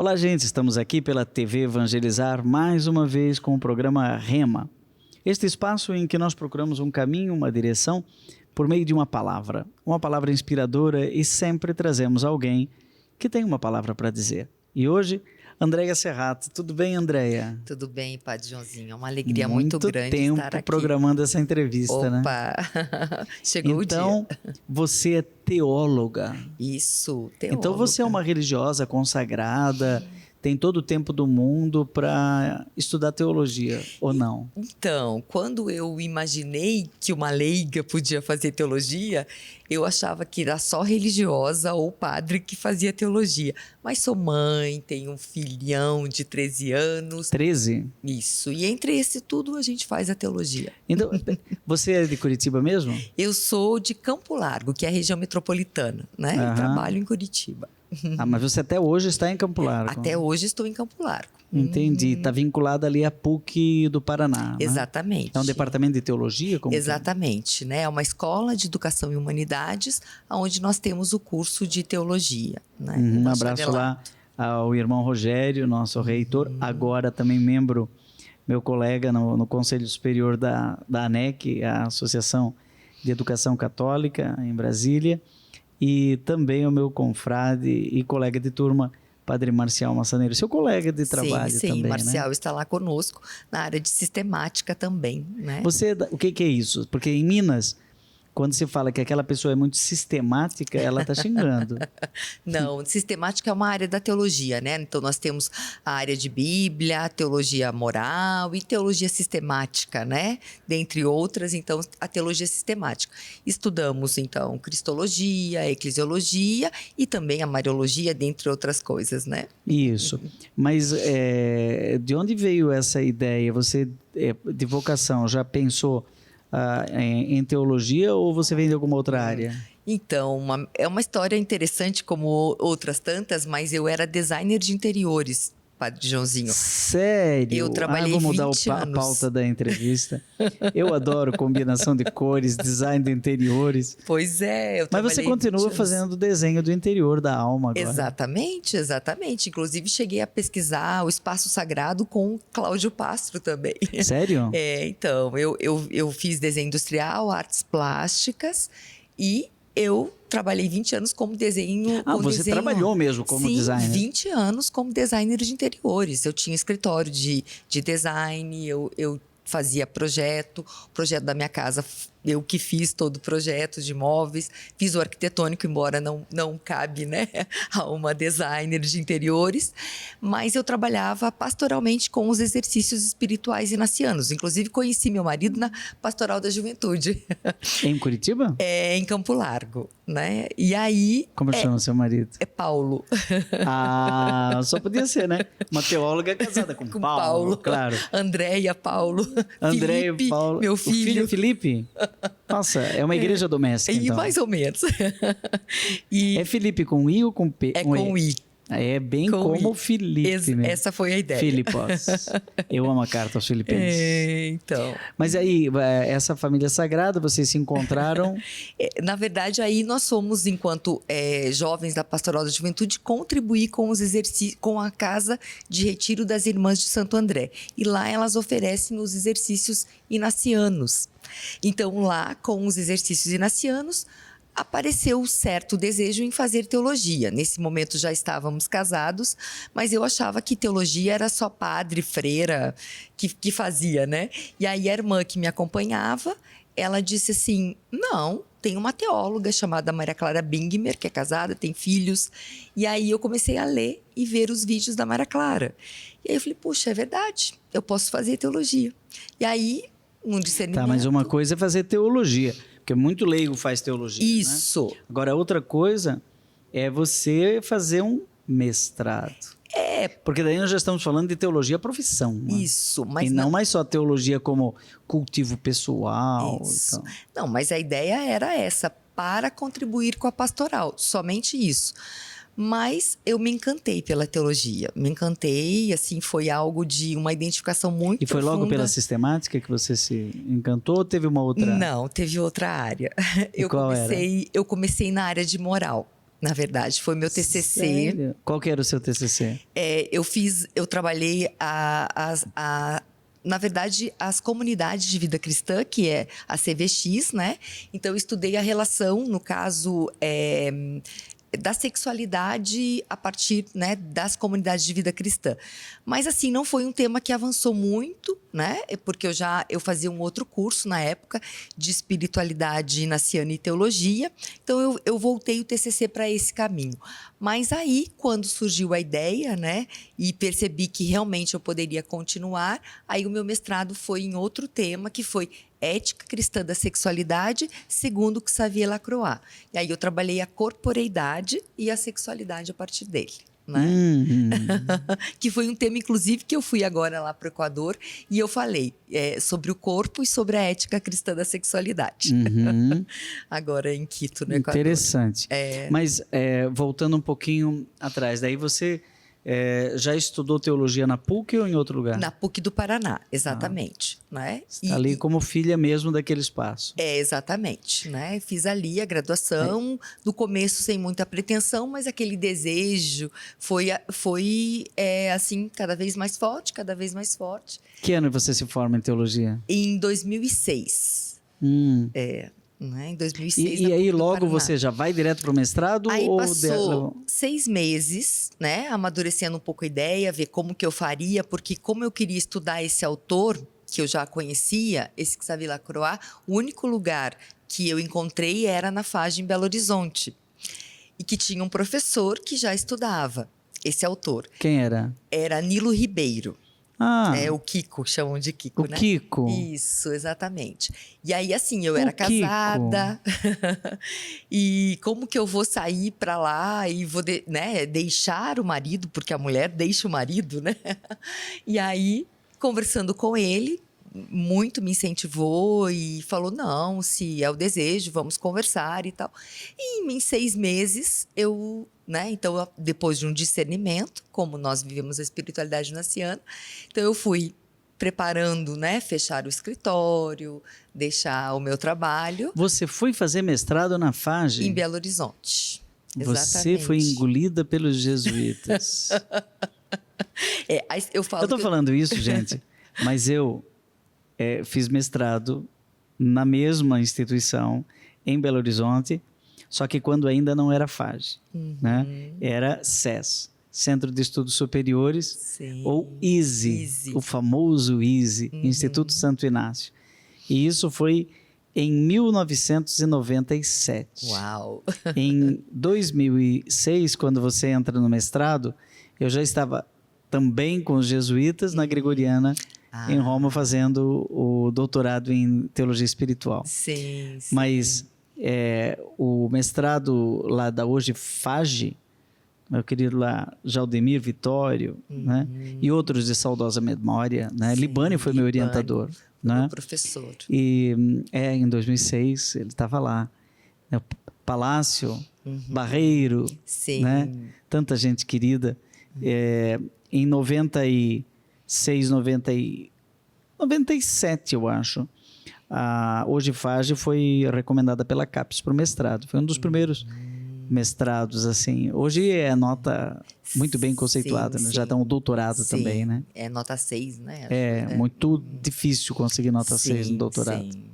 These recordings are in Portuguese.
Olá, gente, estamos aqui pela TV Evangelizar mais uma vez com o programa Rema. Este espaço em que nós procuramos um caminho, uma direção, por meio de uma palavra inspiradora, e sempre trazemos alguém que tem uma palavra para dizer. E hoje, Andréia Serrato. Tudo bem, Andréia? Tudo bem, Padre Joãozinho. É uma alegria muito grande estar aqui. Muito tempo programando essa entrevista, né? Opa! Chegou então, o dia. Você é teóloga. Isso, teóloga. Então você é uma religiosa consagrada, tem todo o tempo do mundo para estudar teologia, ou não? Então, quando eu imaginei que uma leiga podia fazer teologia, eu achava que era só religiosa ou padre que fazia teologia. Mas sou mãe, tenho um filhão de 13 anos. 13? Isso, e entre esse tudo a gente faz a teologia. Então, você é de Curitiba mesmo? Eu sou de Campo Largo, que é a região metropolitana, né? Aham. Eu trabalho em Curitiba. Ah, mas você até hoje está em Campo Largo. Até hoje estou em Campo Largo. Entendi. Está vinculada ali à PUC do Paraná, né? Exatamente. É um departamento de teologia? Como Exatamente, né? É uma escola de educação e humanidades, onde nós temos o curso de teologia, né? Um abraço lá ao irmão Rogério, nosso reitor, agora também membro, meu colega no Conselho Superior da ANEC, a Associação de Educação Católica em Brasília, e também o meu confrade e colega de turma, Padre Marcial Massaneiro, seu colega de trabalho também, né? Marcial está lá conosco na área de sistemática também, né? O que é isso? Porque em Minas, quando se fala que aquela pessoa é muito sistemática, ela está xingando. Não, sistemática é uma área da teologia, né? Então nós temos a área de Bíblia, teologia moral e teologia sistemática, né? Dentre outras, então, a teologia sistemática. Estudamos, então, cristologia, eclesiologia e também a mariologia, dentre outras coisas, né? Isso. Mas de onde veio essa ideia? Você, de vocação, já pensou em teologia ou você vem de alguma outra área? Então, é uma história interessante como outras tantas, mas eu era designer de interiores, Padre Joãozinho. Sério? Eu trabalhei vou mudar 20 a pauta da entrevista. Eu adoro combinação de cores, design de interiores. Pois é, eu Mas você continua fazendo o desenho do interior da alma agora. Exatamente, exatamente. Inclusive, cheguei a pesquisar o Espaço Sagrado com o Cláudio Pastro também. Sério? Então, eu fiz desenho industrial, artes plásticas e eu trabalhei 20 anos como desenho... Você trabalhou mesmo como designer? Sim, 20 anos como designer de interiores. Eu tinha escritório de design, eu fazia projeto. O projeto da minha casa, eu que fiz todo o projeto de móveis. Fiz o arquitetônico, embora não cabe, né, a uma designer de interiores. Mas eu trabalhava pastoralmente com os exercícios espirituais inacianos. Inclusive, conheci meu marido na Pastoral da Juventude. Em Curitiba? Em Campo Largo, né? E aí... Como chama seu marido? É Paulo. Só podia ser, né? Uma teóloga casada com Paulo, claro. Andréia, Paulo. Andréia, Felipe, Paulo. meu filho. O filho Felipe? Nossa, é uma igreja doméstica, E então. mais ou menos. É Felipe com I ou com P? É com I. É bem com como Felipe mesmo. Essa foi a ideia. Filipos. Eu amo a carta aos filipenses. Então. Mas aí, essa família sagrada, vocês se encontraram? Na verdade, aí nós fomos, enquanto jovens da Pastoral da Juventude, contribuir com os exercícios, com a casa de retiro das Irmãs de Santo André. E lá elas oferecem os exercícios inacianos. Então, lá, com os exercícios inacianos, apareceu um certo desejo em fazer teologia. Nesse momento já estávamos casados, mas eu achava que teologia era só padre, freira que fazia, né? E aí a irmã que me acompanhava, ela disse assim, não, tem uma teóloga chamada Maria Clara Bingmer, que é casada, tem filhos. E aí eu comecei a ler e ver os vídeos da Maria Clara. E aí eu falei, puxa, é verdade, eu posso fazer teologia. E aí, um discernimento... Tá, mas uma coisa é fazer teologia, porque muito leigo faz teologia, Isso. Né? Agora, outra coisa é você fazer um mestrado. Porque daí nós já estamos falando de teologia profissão. Né? Isso. Mas e não mais só teologia como cultivo pessoal. Isso. Então. Não, mas a ideia era essa, para contribuir com a pastoral, somente isso. Mas eu me encantei pela teologia, me encantei, assim, foi algo de uma identificação muito E foi profunda. logo pela sistemática que você se encantou ou teve uma outra? Não, teve outra área. E qual era? Eu comecei na área de moral, na verdade. Foi meu TCC. Sério? Qual que era o seu TCC? Eu trabalhei na verdade, as comunidades de vida cristã, que é a CVX, né? Então, eu estudei a relação, no caso, da sexualidade a partir, né, das comunidades de vida cristã. Mas, assim, não foi um tema que avançou muito, né? Porque eu fazia um outro curso na época de espiritualidade inaciana e teologia. Então, eu voltei o TCC para esse caminho. Mas aí, quando surgiu a ideia, né, e percebi que realmente eu poderia continuar, aí o meu mestrado foi em outro tema, que foi Ética Cristã da Sexualidade, segundo Xavier Lacroix. E aí eu trabalhei a corporeidade e a sexualidade a partir dele. Né? Que foi um tema, inclusive, que eu fui agora lá para o Equador e eu falei sobre o corpo e sobre a ética cristã da sexualidade. Agora em Quito, no Equador. Interessante. Mas, voltando um pouquinho atrás, daí você já estudou teologia na PUC ou em outro lugar? Na PUC do Paraná, exatamente. Né? Ali como filha mesmo daquele espaço. Exatamente. Né? Fiz ali a graduação, no começo sem muita pretensão, mas aquele desejo foi assim, cada vez mais forte, cada vez mais forte. Que ano você se forma em teologia? Em 2006. Né? Em 2006. E aí logo você já vai direto para o mestrado? Aí passou 6 meses, né? Amadurecendo um pouco a ideia, ver como que eu faria, porque como eu queria estudar esse autor, que eu já conhecia, esse Xavier Lacroix, o único lugar que eu encontrei era na FAG em Belo Horizonte. E que tinha um professor que já estudava esse autor. Quem era? Era Nilo Ribeiro. O Kiko, chamam de Kiko, né? O Kiko. Isso, exatamente. E aí, assim, eu era casada. E como que eu vou sair pra lá e vou deixar o marido, porque a mulher deixa o marido, né? E aí, conversando com ele, muito me incentivou e falou, não, se é o desejo, vamos conversar e tal. E em 6 meses, então, depois de um discernimento, como nós vivemos a espiritualidade inaciana, então eu fui preparando, né, fechar o escritório, deixar o meu trabalho. Você foi fazer mestrado na FAG? Em Belo Horizonte. Você foi engolida pelos jesuítas. Eu tô falando isso, gente, mas eu fiz mestrado na mesma instituição, em Belo Horizonte, só que quando ainda não era FAG, né? Era SES, Centro de Estudos Superiores, Sim. ou ISE, o famoso ISE, Instituto Santo Inácio. E isso foi em 1997. Uau! Em 2006, quando você entra no mestrado, eu já estava também com os jesuítas na Gregoriana, em Roma, fazendo o doutorado em teologia espiritual. Sim. Mas o mestrado lá da hoje FAG, meu querido lá Jaldemir Vitório, né? E outros de saudosa memória, né? Sim, Libani foi meu orientador, né? Meu professor. E em 2006 ele estava lá, né? Palácio, Barreiro, Sim. né? Tanta gente querida. Em 96, 97, eu acho. A Hoje FAG foi recomendada pela CAPES para o mestrado. Foi um dos primeiros mestrados, assim. Hoje é nota muito bem conceituada, né? Já dá um doutorado também, né? É nota 6, né? Muito difícil conseguir nota 6 no doutorado. Sim.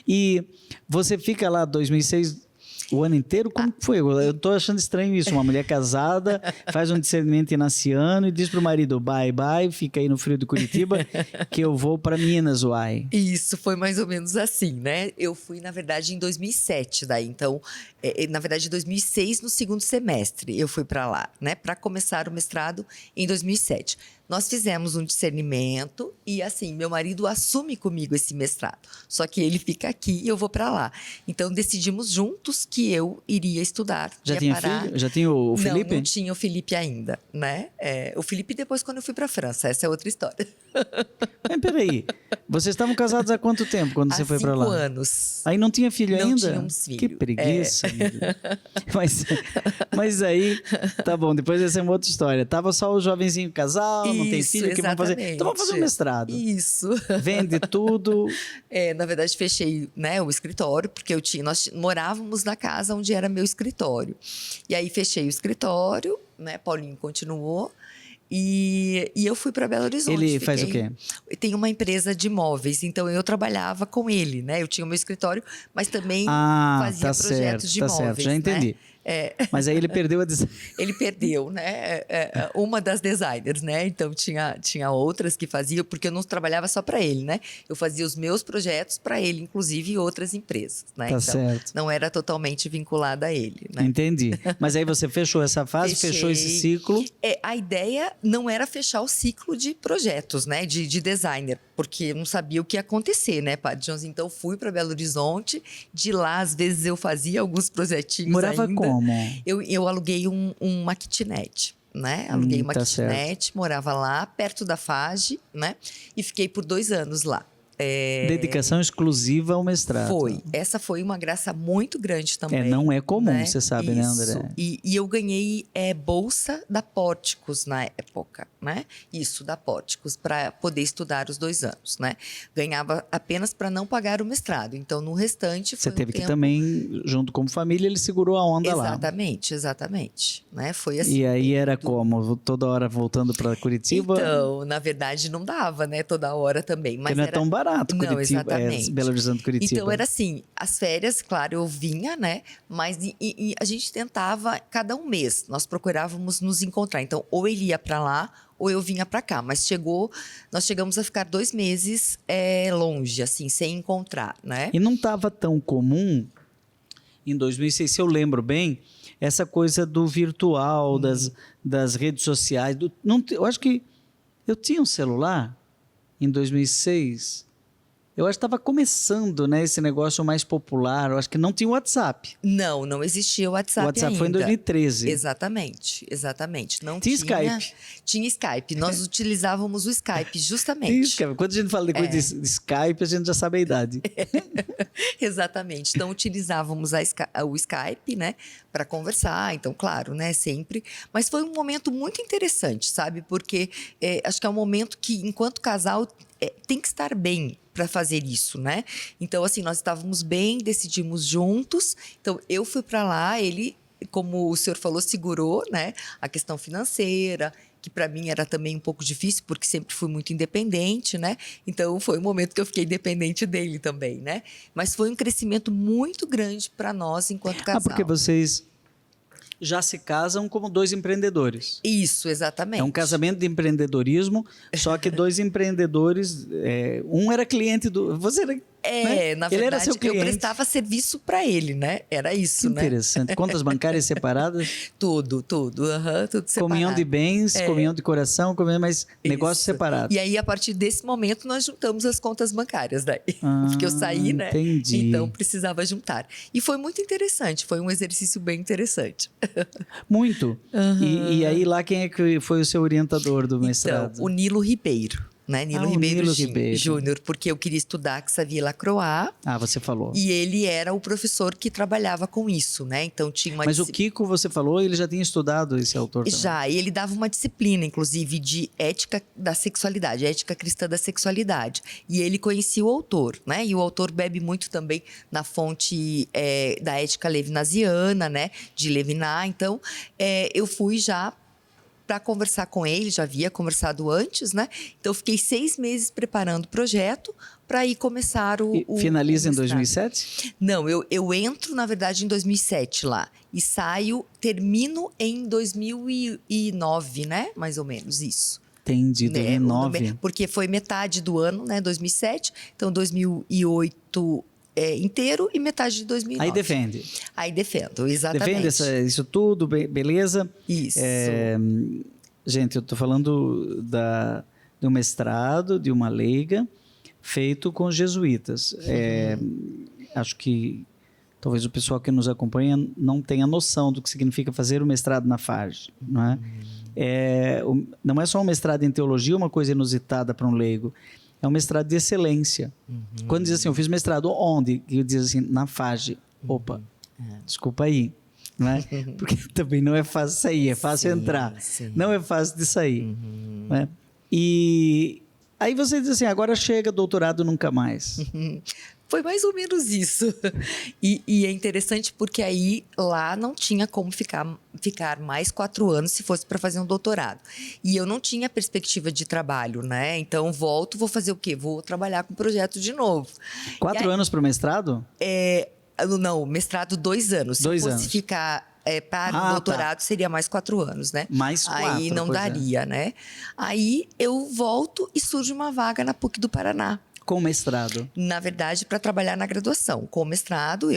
E você fica lá 2006 o ano inteiro? Como foi? Eu tô achando estranho isso. Uma mulher casada faz um discernimento inaciano e diz pro marido, bye, bye, fica aí no frio de Curitiba, que eu vou para Minas, uai. Isso, foi mais ou menos assim, né? Eu fui, na verdade, em 2007, daí. Então, na verdade, em 2006, no segundo semestre, eu fui para lá, né? Para começar o mestrado em 2007. Nós fizemos um discernimento e, assim, meu marido assume comigo esse mestrado. Só que ele fica aqui e eu vou para lá. Então, decidimos juntos que eu iria estudar. Já tinha filho? Já tinha o Felipe? Não tinha o Felipe ainda, né? O Felipe depois quando eu fui para a França. Essa é outra história. Mas peraí, vocês estavam casados há quanto tempo quando você foi para lá? 5 anos. Aí não tinha filho ainda? Não tínhamos filho. Que preguiça. Mas aí, tá bom, depois essa é uma outra história. Tava só o jovenzinho casal, não tem filho, que vão fazer? Então vamos fazer um mestrado. Isso. Vende tudo. Na verdade, fechei, né, o escritório, porque nós morávamos na casa onde era meu escritório. E aí fechei o escritório, né? Paulinho continuou. E eu fui para Belo Horizonte. Ele faz o quê? Tem uma empresa de imóveis, então eu trabalhava com ele, né? Eu tinha o meu escritório, mas também fazia projetos de imóveis. Certo, já entendi. Né? Mas aí ele perdeu a Ele perdeu, né? Uma das designers, né? Então tinha outras que faziam, porque eu não trabalhava só para ele, né? Eu fazia os meus projetos para ele, inclusive outras empresas, né? Tá então, certo. não era totalmente vinculada a ele, né? Entendi. Mas aí você fechou essa fase, fechou esse ciclo. A ideia não era fechar o ciclo de projetos, né? De designer, porque eu não sabia o que ia acontecer, né, Padre Jones? Então fui para Belo Horizonte. De lá, às vezes eu fazia alguns projetinhos. Morava ainda. Como? Eu aluguei uma kitnet, né? Aluguei uma kitnet, certo. Morava lá, perto da FAGE, né? E fiquei por 2 anos lá. Dedicação exclusiva ao mestrado. Foi. Essa foi uma graça muito grande também. Não é comum, né? Você sabe, Isso. né, André? E eu ganhei bolsa da Pórticos na época, né? Isso, da Pórticos, para poder estudar os 2 anos, né? Ganhava apenas para não pagar o mestrado. Então, no restante, foi Você teve que também, junto como família, ele segurou a onda lá. Exatamente. Né? Foi assim. E aí era como? Toda hora voltando para Curitiba? Então, na verdade, não dava, né? Toda hora também. Mas não é tão barato. Curitiba, não, exatamente. Belo Horizonte, Curitiba. Então, era assim, as férias, claro, eu vinha, né? Mas e a gente tentava, cada um mês, nós procurávamos nos encontrar. Então, ou ele ia para lá, ou eu vinha para cá. Mas nós chegamos a ficar 2 meses longe, assim, sem encontrar, né? E não estava tão comum, em 2006, se eu lembro bem, essa coisa do virtual, das redes sociais. Eu acho que eu tinha um celular em 2006. Eu acho que estava começando, né, esse negócio mais popular. Eu acho que não tinha WhatsApp. Não existia o WhatsApp ainda. O WhatsApp foi em 2013. Exatamente. Não tinha Skype. Tinha Skype. Nós utilizávamos o Skype, justamente. Tinha Skype. Quando a gente fala depois de Skype, a gente já sabe a idade. Exatamente. Então, utilizávamos o Skype, né, para conversar. Então, claro, né, sempre. Mas foi um momento muito interessante, sabe? Porque acho que é um momento que, enquanto casal, tem que estar bem para fazer isso, né? Então, assim, nós estávamos bem, decidimos juntos. Então, eu fui para lá, ele, como o senhor falou, segurou, né, a questão financeira, que para mim era também um pouco difícil, porque sempre fui muito independente, né? Então, foi um momento que eu fiquei dependente dele também, né? Mas foi um crescimento muito grande para nós enquanto casal. Porque vocês já se casam como 2 empreendedores. Isso, exatamente. É um casamento de empreendedorismo, só que 2 empreendedores, um era cliente do... Você era, né? Na ele verdade, era seu cliente. eu prestava serviço para ele, né? Era isso, né? Interessante. Contas bancárias separadas? Tudo tudo separado. Comunhão de bens, comunhão de coração, mas negócios separados. E aí, a partir desse momento, nós juntamos as contas bancárias daí. Porque eu saí, né? Entendi. Então, precisava juntar. E foi muito interessante, foi um exercício bem interessante. Muito. E aí, lá, quem é que foi o seu orientador do mestrado? Então, o Nilo Ribeiro. Né? Nilo Ribeiro Ribeiro Júnior, porque eu queria estudar Xavier Lacroix. Você falou. E ele era o professor que trabalhava com isso, né? Então tinha uma Mas o Kiko, você falou, ele já tinha estudado esse autor também. Já, e ele dava uma disciplina, inclusive, de ética da sexualidade, ética cristã da sexualidade. E ele conhecia o autor, né? E o autor bebe muito também na fonte da ética levinasiana, né? De Levinas. Então, eu fui já para conversar com ele, já havia conversado antes, né? Então, fiquei 6 meses preparando o projeto para ir começar o finaliza em 2007? Não, eu entro, na verdade, em 2007 lá. E termino em 2009, né? Mais ou menos, isso. Entendi, 2009. Porque foi metade do ano, né? 2007. Então, 2008... inteiro e metade de 2009. Aí defendo, exatamente. Defende isso tudo, beleza? Isso. Gente, eu estou falando de um mestrado, de uma leiga, feito com os jesuítas. Acho que talvez o pessoal que nos acompanha não tenha noção do que significa fazer o mestrado na FAGE, não é? Não é só um mestrado em teologia, uma coisa inusitada para um leigo. É um mestrado de excelência. Quando diz assim, eu fiz mestrado onde? E eu diz assim, na FAGE. Opa, desculpa aí. Né? Porque também não é fácil sair, é fácil entrar. Não é fácil de sair. Né? E aí você diz assim, agora chega, doutorado nunca mais. Foi mais ou menos isso. E é interessante porque aí lá não tinha como ficar mais 4 anos se fosse para fazer um doutorado. E eu não tinha perspectiva de trabalho, né? Então volto, vou fazer o quê? Vou trabalhar com o projeto de novo. 4 anos para o mestrado? Não, mestrado 2 anos. Se 2 fosse anos. ficar para o doutorado, seria mais 4 anos, né? Mais 4, aí não daria, né? Aí eu volto e surge uma vaga na PUC do Paraná. Com mestrado? Na verdade, para trabalhar na graduação. Com mestrado,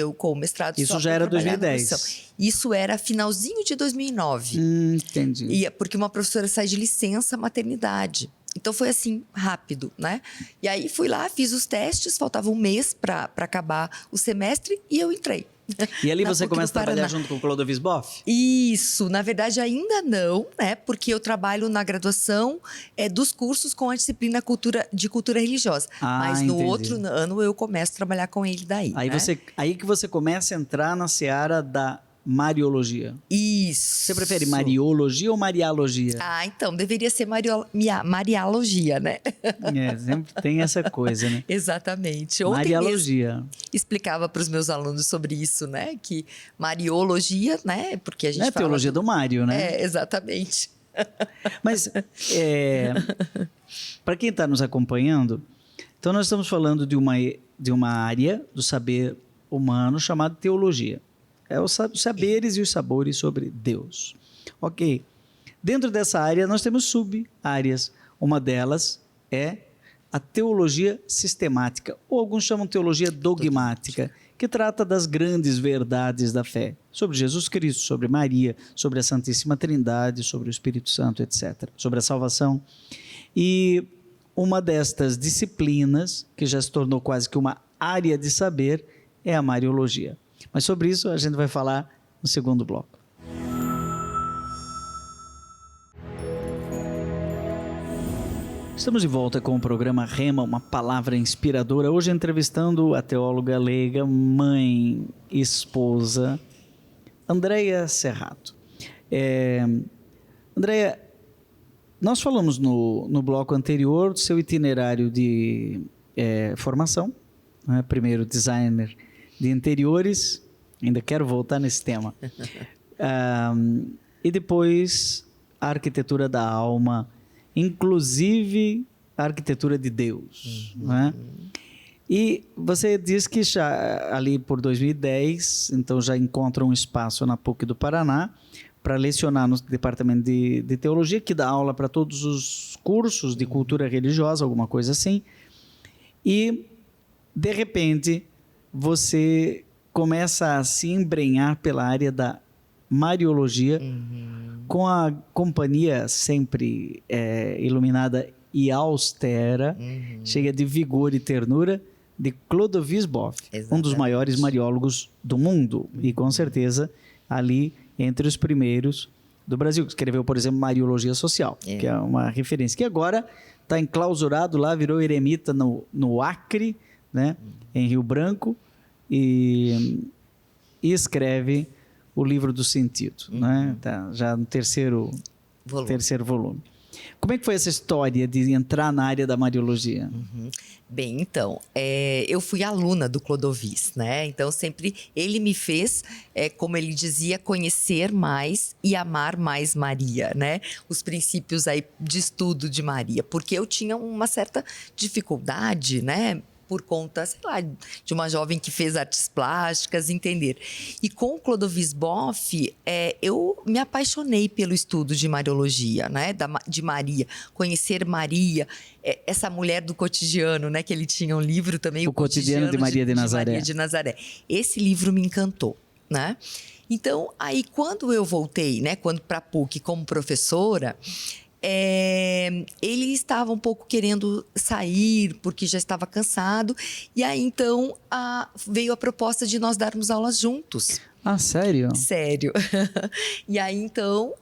Isso já era 2010? Isso era finalzinho de 2009. Entendi. Porque uma professora sai de licença maternidade. Então, foi assim, rápido, né? E aí, fui lá, fiz os testes, faltava um mês para acabar o semestre e eu entrei. E ali você começa a trabalhar junto com o Clodovis Boff? Isso, na verdade ainda não, né? Porque eu trabalho na graduação dos cursos com a disciplina de cultura religiosa. Mas no outro ano eu começo a trabalhar com ele daí. Aí, né? aí que você começa a entrar na seara da Mariologia. Isso. Você prefere Mariologia ou Marialogia? Então, deveria ser Marialogia, né? Sempre tem essa coisa, né? Exatamente. Marialogia. Explicava para os meus alunos sobre isso, né? Que Mariologia, né? Porque a gente fala... teologia do Mário, né? Exatamente. Mas, para quem está nos acompanhando, então nós estamos falando de uma área do saber humano chamada teologia. É os saberes e os sabores sobre Deus. Ok. Dentro dessa área, nós temos sub-áreas. Uma delas é a teologia sistemática, ou alguns chamam teologia dogmática, que trata das grandes verdades da fé, sobre Jesus Cristo, sobre Maria, sobre a Santíssima Trindade, sobre o Espírito Santo, etc., sobre a salvação. E uma destas disciplinas, que já se tornou quase que uma área de saber, é a Mariologia. Mas sobre isso a gente vai falar no segundo bloco. Estamos de volta com o programa Rema, uma palavra inspiradora. Hoje entrevistando a teóloga leiga, mãe e esposa, Andréia Serrato. Andréia, nós falamos no bloco anterior do seu itinerário de formação, né? Primeiro designer de interiores, ainda quero voltar nesse tema, e depois a arquitetura da alma, inclusive a arquitetura de Deus. Né? E você diz que já ali por 2010, então já encontra um espaço na PUC do Paraná para lecionar no departamento de teologia, que dá aula para todos os cursos de cultura religiosa, alguma coisa assim, e de repente você começa a se embrenhar pela área da Mariologia, com a companhia sempre iluminada e austera, cheia de vigor e ternura, de Clodovis Boff, um dos maiores mariólogos do mundo, e com certeza ali entre os primeiros do Brasil, que escreveu, por exemplo, Mariologia Social, que é uma referência, que agora está enclausurado lá, virou eremita no Acre, né, em Rio Branco, e escreve o Livro do Sentido, né? Tá já no terceiro volume. Como é que foi essa história de entrar na área da Mariologia? Bem, então, eu fui aluna do Clodovis, né? Então, sempre ele me fez, como ele dizia, conhecer mais e amar mais Maria, né? Os princípios aí de estudo de Maria, porque eu tinha uma certa dificuldade, né? Por conta, sei lá, de uma jovem que fez artes plásticas, entender. E com o Clodovis Boff, eu me apaixonei pelo estudo de Mariologia, né? De Maria, conhecer Maria, essa mulher do cotidiano, né? Que ele tinha um livro também, O Cotidiano de Maria de Nazaré. Maria de Nazaré. Esse livro me encantou, né? Então, aí quando eu voltei, né? Quando para a PUC como professora, ele estava um pouco querendo sair, porque já estava cansado. E aí, então, veio a proposta de nós darmos aulas juntos. Ah, sério? Sério. E aí, então,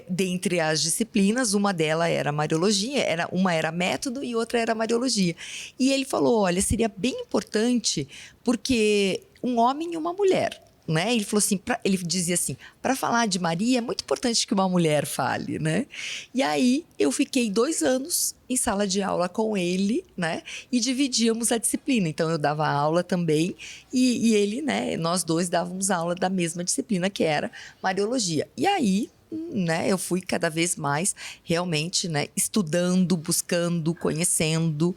dentre as disciplinas, uma delas era Mariologia, uma era método e outra era Mariologia. E ele falou, olha, seria bem importante, porque um homem e uma mulher, né? Ele falou assim, ele dizia assim, para falar de Maria é muito importante que uma mulher fale, né? E aí eu fiquei 2 anos em sala de aula com ele, né? E dividíamos a disciplina. Então eu dava aula também e ele, né? Nós dois dávamos aula da mesma disciplina que era Mariologia. E aí, né? Eu fui cada vez mais realmente, né? Estudando, buscando, conhecendo.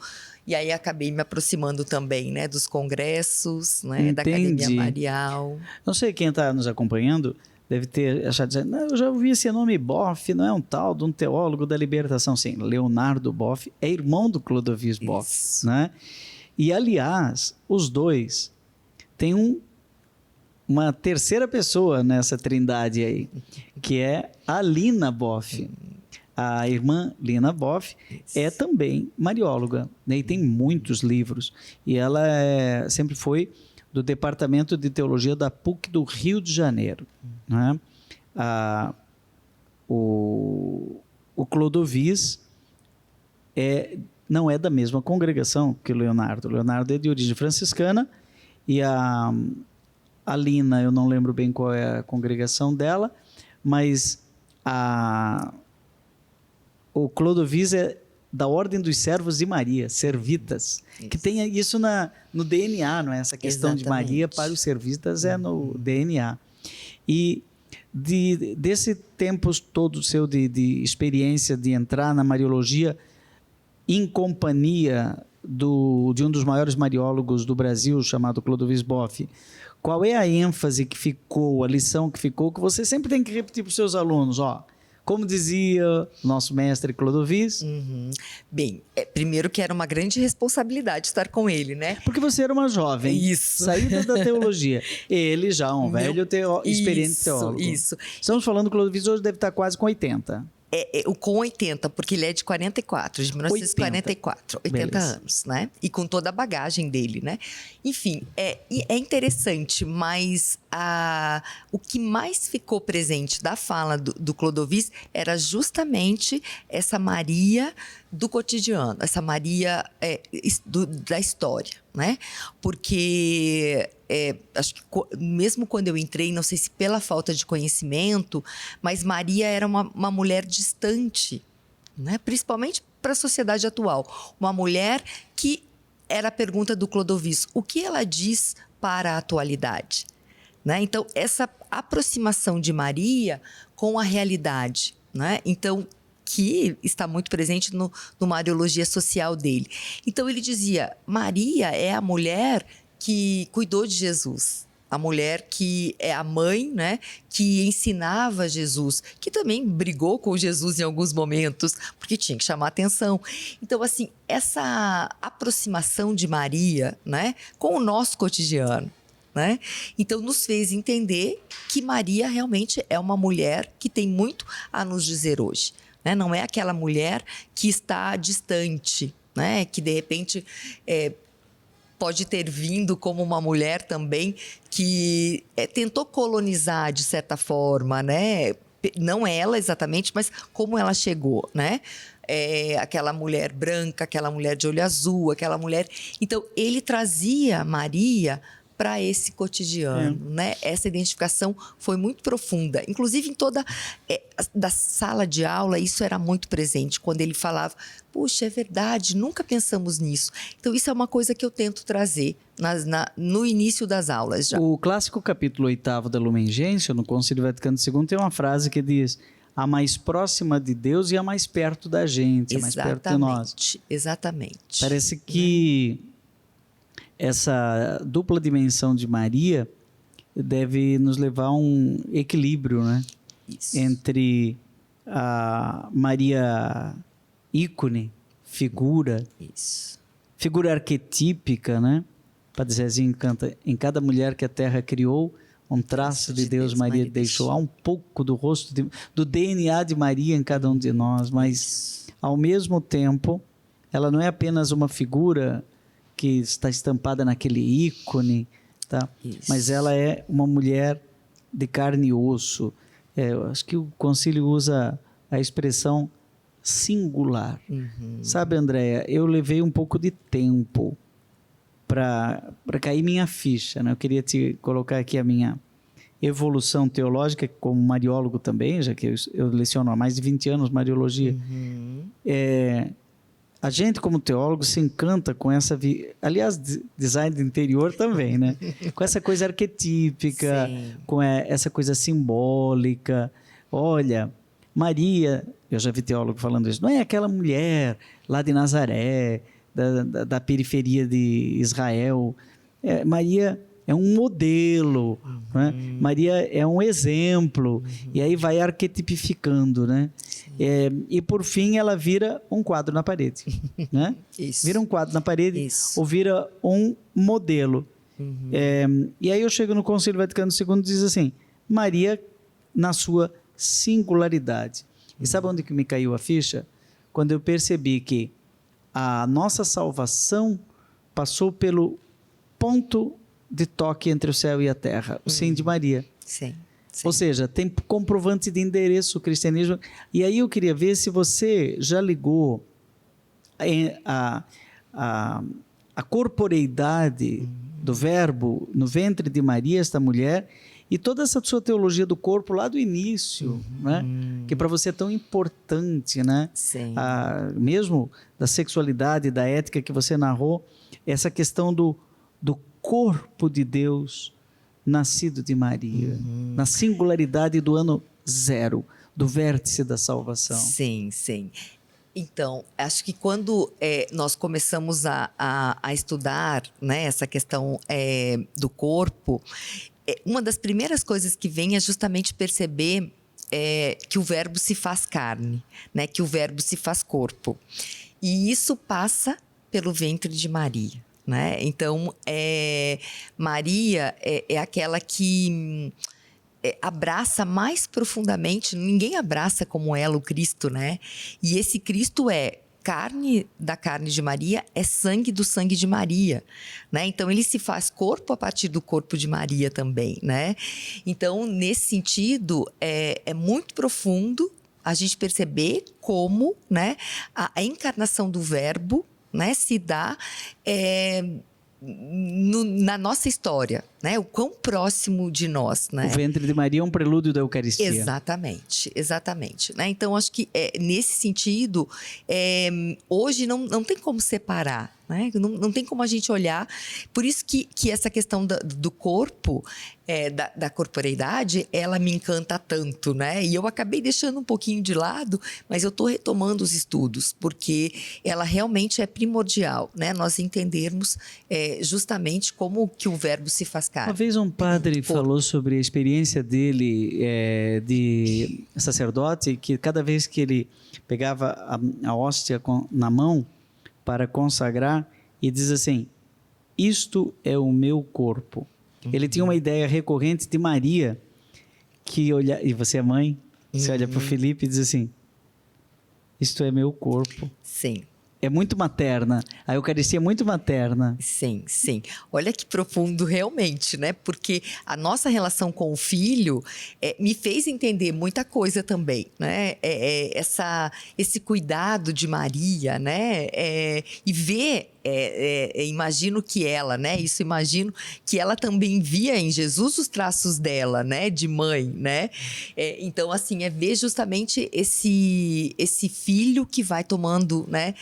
E aí acabei me aproximando também, né, dos congressos, né, da Academia Marial. Não sei quem está nos acompanhando deve ter achado, não, eu já ouvi esse nome Boff, não é um tal de um teólogo da libertação? Sim, Leonardo Boff é irmão do Clodovis Boff, né? E aliás, os dois têm uma terceira pessoa nessa trindade aí, que é a Lina Boff. A irmã Lina Boff é também marióloga, né? E tem muitos livros. E ela sempre foi do Departamento de Teologia da PUC do Rio de Janeiro. Né? O Clodovis não é da mesma congregação que o Leonardo. O Leonardo é de origem franciscana e a Lina, eu não lembro bem qual é a congregação dela, mas o Clodovis é da Ordem dos Servos de Maria, servitas, que tem isso no DNA, não é? Essa questão de Maria para os servitas é no DNA. E desse tempo todo seu de experiência de entrar na Mariologia em companhia de um dos maiores mariólogos do Brasil, chamado Clodovis Boff, qual é a ênfase que ficou, a lição que ficou, que você sempre tem que repetir para os seus alunos, como dizia o nosso mestre Clodovis? Bem, primeiro que era uma grande responsabilidade estar com ele, né? Porque você era uma jovem, saída da teologia. Ele já um velho experiente teólogo. Isso. Estamos falando que o Clodovis hoje deve estar quase com 80. Com 80, porque ele é de 44, de 1944, 80 anos, né? E com toda a bagagem dele, né? Enfim, é interessante, mas o que mais ficou presente da fala do Clodovis era justamente essa Maria do cotidiano, essa Maria da história, né? Porque acho que mesmo quando eu entrei, não sei se pela falta de conhecimento, mas Maria era uma mulher distante, né? Principalmente para a sociedade atual. Uma mulher que era a pergunta do Clodovis, o que ela diz para a atualidade? Né? Então, essa aproximação de Maria com a realidade, né? Então, que está muito presente no Mariologia Social dele. Então, ele dizia, Maria é a mulher que cuidou de Jesus, a mulher que é a mãe, né, que ensinava Jesus, que também brigou com Jesus em alguns momentos, porque tinha que chamar atenção. Então, assim, essa aproximação de Maria, né, com o nosso cotidiano, né, então nos fez entender que Maria realmente é uma mulher que tem muito a nos dizer hoje. Né? Não é aquela mulher que está distante, né, que de repente pode ter vindo como uma mulher também que tentou colonizar de certa forma, né? Não ela exatamente, mas como ela chegou, né? Aquela mulher branca, aquela mulher de olho azul, aquela mulher... Então, ele trazia Maria para esse cotidiano, né? Essa identificação foi muito profunda. Inclusive, em toda da sala de aula, isso era muito presente. Quando ele falava, puxa, é verdade, nunca pensamos nisso. Então, isso é uma coisa que eu tento trazer no início das aulas já. O clássico capítulo 8º da Lumen Gentium, no Concílio Vaticano II, tem uma frase que diz, a mais próxima de Deus e a mais perto da gente, a mais perto de nós. Exatamente. Parece que... essa dupla dimensão de Maria deve nos levar a um equilíbrio, né? Isso. Entre a Maria ícone, figura arquetípica, né? Padre Zezinho canta, em cada mulher que a terra criou, um traço de Deus Maria deixou. Há um pouco do rosto, do DNA de Maria em cada um de nós, mas ao mesmo tempo, ela não é apenas uma figura que está estampada naquele ícone, tá? Mas ela é uma mulher de carne e osso. Eu acho que o concílio usa a expressão singular. Sabe, Andréia, eu levei um pouco de tempo para cair minha ficha, né? Eu queria te colocar aqui a minha evolução teológica, como mariólogo também, já que eu leciono há mais de 20 anos mariologia, a gente como teólogo se encanta com essa... Aliás, design de interior também, né? Com essa coisa arquetípica, com essa coisa simbólica. Olha, Maria, eu já vi teólogo falando isso, não é aquela mulher lá de Nazaré, da periferia de Israel. Maria é um modelo, né? Maria é um exemplo, e aí vai arquetipificando, né? E por fim ela vira um quadro na parede, né? Isso. Vira um quadro na parede. Isso. Ou vira um modelo. E aí eu chego no Concílio Vaticano II e diz assim, Maria na sua singularidade. E sabe onde que me caiu a ficha? Quando eu percebi que a nossa salvação passou pelo ponto de toque entre o céu e a terra, o sim de Maria. Sim. Ou seja, tem comprovante de endereço o cristianismo. E aí eu queria ver se você já ligou a corporeidade do verbo no ventre de Maria, esta mulher, e toda essa sua teologia do corpo lá do início, né? Que para você é tão importante, né? Sim. Mesmo da sexualidade, da ética que você narrou, essa questão do corpo de Deus nascido de Maria, na singularidade do ano zero, do vértice da salvação. Sim, sim. Então, acho que quando nós começamos a estudar, né, essa questão do corpo, uma das primeiras coisas que vem é justamente perceber que o verbo se faz carne, né, que o verbo se faz corpo. E isso passa pelo ventre de Maria. Né? Então, Maria é aquela que abraça mais profundamente, ninguém abraça como ela o Cristo, né? E esse Cristo é carne da carne de Maria, é sangue do sangue de Maria, né? Então, ele se faz corpo a partir do corpo de Maria também, né? Então, nesse sentido, é muito profundo a gente perceber como, né, a encarnação do verbo, né, se dá na nossa história, né? O quão próximo de nós, né? O ventre de Maria é um prelúdio da Eucaristia. Exatamente, exatamente. Né? Então, acho que nesse sentido, hoje não tem como separar, né? Não tem como a gente olhar. Por isso que essa questão do corpo, da corporeidade, ela me encanta tanto, né? E eu acabei deixando um pouquinho de lado, mas eu estou retomando os estudos, porque ela realmente é primordial, né? Nós entendermos justamente como que o verbo se faz carne. Uma vez um padre falou sobre a experiência dele de sacerdote, que cada vez que ele pegava a hóstia na mão para consagrar, e diz assim, isto é o meu corpo. Ele tinha uma ideia recorrente de Maria, que olha, e você é mãe, você olha para o Felipe e diz assim, isto é meu corpo. Sim. É muito materna, a Eucaristia é muito materna. Sim, sim. Olha que profundo realmente, né? Porque a nossa relação com o filho me fez entender muita coisa também, né? Esse cuidado de Maria, né? E ver, imagino que ela, né? Isso imagino que ela também via em Jesus os traços dela, né? De mãe, né? Então, assim, ver justamente esse filho que vai tomando, né?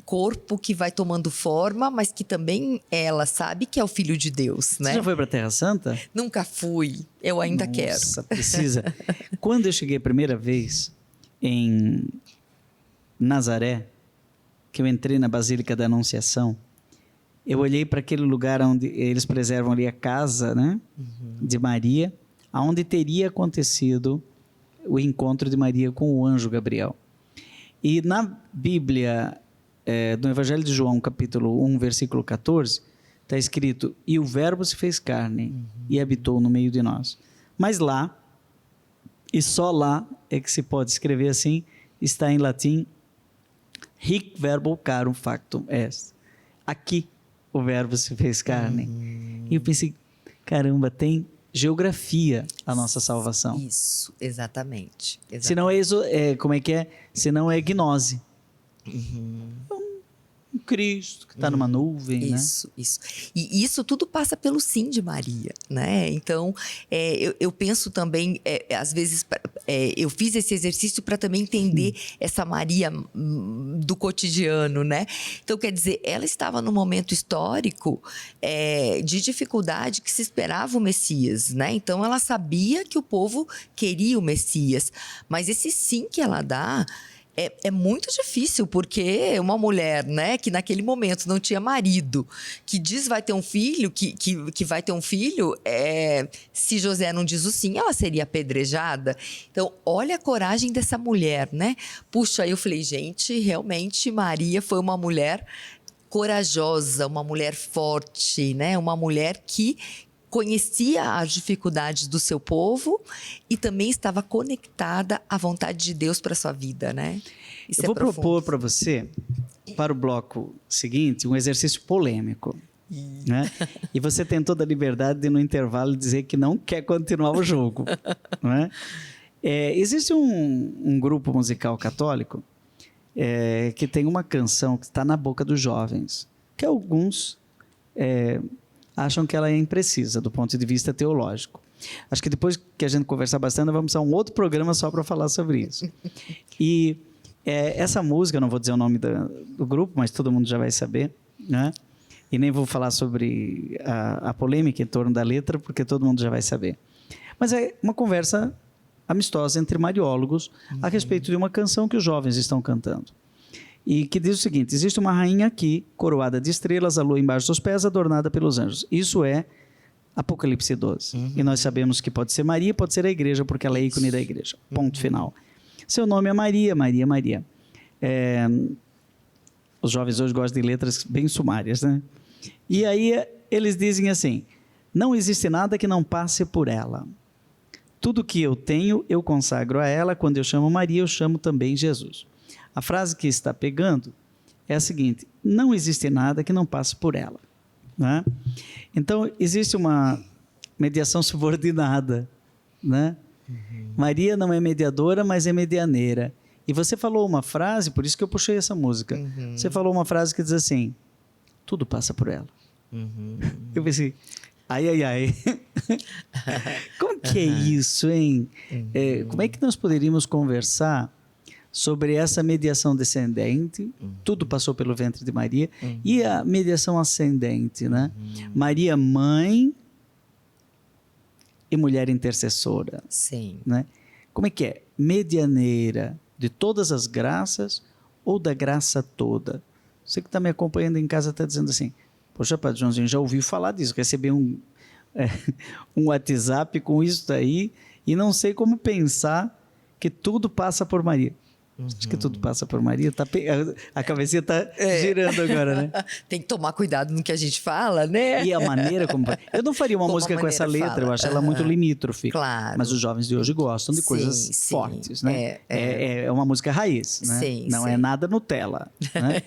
Corpo que vai tomando forma, mas que também ela sabe que é o Filho de Deus, né? Você já foi para a Terra Santa? Nunca fui, eu ainda quero. Nossa, precisa. Quando eu cheguei a primeira vez em Nazaré, que eu entrei na Basílica da Anunciação, eu olhei para aquele lugar onde eles preservam ali a casa, né, de Maria, onde teria acontecido o encontro de Maria com o anjo Gabriel. E na Bíblia, no Evangelho de João, capítulo 1, versículo 14, está escrito, e o verbo se fez carne e habitou no meio de nós. Mas lá, e só lá é que se pode escrever assim, está em latim, hic verbo carum factum est. Aqui o verbo se fez carne. E eu pensei, caramba, tem geografia a nossa salvação. Isso, exatamente. Senão como é que é? Senão é gnose. Um Cristo, que está numa nuvem, Isso. E isso tudo passa pelo sim de Maria, né? Então, eu penso também, às vezes, eu fiz esse exercício para também entender essa Maria do cotidiano, né? Então, quer dizer, ela estava num momento histórico de dificuldade que se esperava o Messias, né? Então, ela sabia que o povo queria o Messias, mas esse sim que ela dá é muito difícil, porque uma mulher, né, que naquele momento não tinha marido, que diz vai ter um filho, que vai ter um filho, se José não diz o sim, ela seria apedrejada. Então, olha a coragem dessa mulher, né? Puxa, aí eu falei, gente, realmente Maria foi uma mulher corajosa, uma mulher forte, né? Uma mulher que conhecia as dificuldades do seu povo e também estava conectada à vontade de Deus para a sua vida, né? Isso Eu vou propor para você, para o bloco seguinte, um exercício polêmico. Né? E você tem toda a liberdade de, no intervalo, dizer que não quer continuar o jogo. Né? Existe um grupo musical católico que tem uma canção que está na boca dos jovens, que alguns acham que ela é imprecisa do ponto de vista teológico. Acho que depois que a gente conversar bastante, vamos a um outro programa só para falar sobre isso. E essa música, eu não vou dizer o nome do grupo, mas todo mundo já vai saber, né? E nem vou falar sobre a polêmica em torno da letra, porque todo mundo já vai saber. Mas é uma conversa amistosa entre mariólogos a respeito de uma canção que os jovens estão cantando. E que diz o seguinte: existe uma rainha aqui, coroada de estrelas, a lua embaixo dos pés, adornada pelos anjos. Isso é Apocalipse 12. E nós sabemos que pode ser Maria, pode ser a igreja, porque ela é ícone da igreja. Ponto final. Seu nome é Maria, Maria, Maria. Os jovens hoje gostam de letras bem sumárias, né? E aí eles dizem assim: não existe nada que não passe por ela. Tudo que eu tenho, eu consagro a ela. Quando eu chamo Maria, eu chamo também Jesus. A frase que está pegando é a seguinte: não existe nada que não passe por ela. Né? Então, existe uma mediação subordinada. Né? Maria não é mediadora, mas é medianeira. E você falou uma frase, por isso que eu puxei essa música. Você falou uma frase que diz assim: tudo passa por ela. Eu pensei, ai. Como que é isso, hein? Como é que nós poderíamos conversar sobre essa mediação descendente? Tudo passou pelo ventre de Maria. E a mediação ascendente, né? Maria, mãe e mulher intercessora. Sim. Né? Como é que é? Medianeira de todas as graças ou da graça toda? Você que está me acompanhando em casa está dizendo assim: poxa, Padre Joãozinho, já ouvi falar disso, recebi um WhatsApp com isso daí e não sei como pensar que tudo passa por Maria. Acho que tudo passa por Maria. A cabecinha está girando agora, né? Tem que tomar cuidado no que a gente fala, né? E a maneira como... Eu não faria uma música com essa letra, eu acho ela muito limítrofe. Claro. Mas os jovens de hoje gostam de coisas fortes, né? É uma música raiz, né? Não é nada Nutella, né?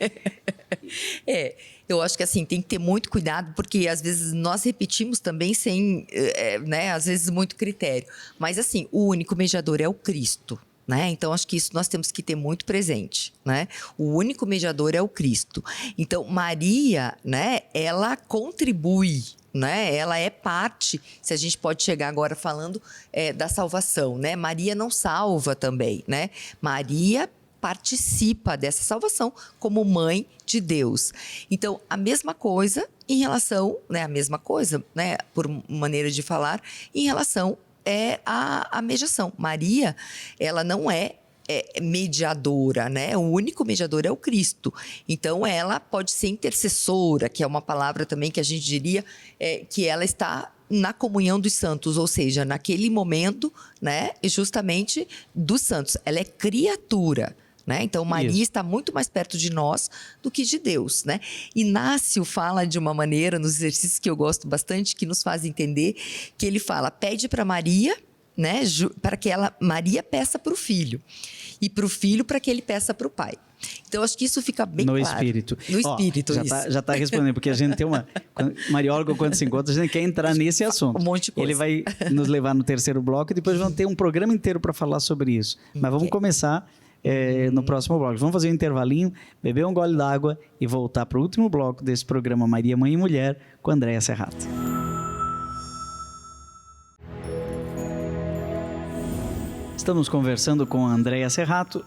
Eu acho que assim, tem que ter muito cuidado, porque às vezes nós repetimos também sem, né, às vezes muito critério. Mas assim, o único mediador é o Cristo. Né? Então, acho que isso nós temos que ter muito presente, né? O único mediador é o Cristo. Então, Maria, né, ela contribui, né? Ela é parte, se a gente pode chegar agora falando da salvação, né? Maria não salva também, né? Maria participa dessa salvação como mãe de Deus. Então, a mesma coisa em relação, né? A mesma coisa, né? Por maneira de falar, em relação a mediação. Maria, ela não é mediadora, né? O único mediador é o Cristo. Então, ela pode ser intercessora, que é uma palavra também que a gente diria que ela está na comunhão dos santos, ou seja, naquele momento, né? Justamente dos santos. Ela é criatura. Né? Então, Maria está muito mais perto de nós do que de Deus. Né? Inácio fala de uma maneira, nos exercícios que eu gosto bastante, que nos faz entender, que ele fala: pede para Maria, né, para que Maria peça para o filho, e para o filho para que ele peça para o pai. Então, acho que isso fica bem claro. Espírito. No espírito, já está respondendo, porque a gente tem uma... Mariólogo, quando se encontra, a gente quer entrar nesse assunto. Um monte de coisa. Ele vai nos levar no terceiro bloco e depois vamos ter um programa inteiro para falar sobre isso. Mas vamos começar no próximo bloco. Vamos fazer um intervalinho, beber um gole d'água e voltar para o último bloco desse programa Maria, Mãe e Mulher com Andréia Serrato. Estamos conversando com a Andréia Serrato,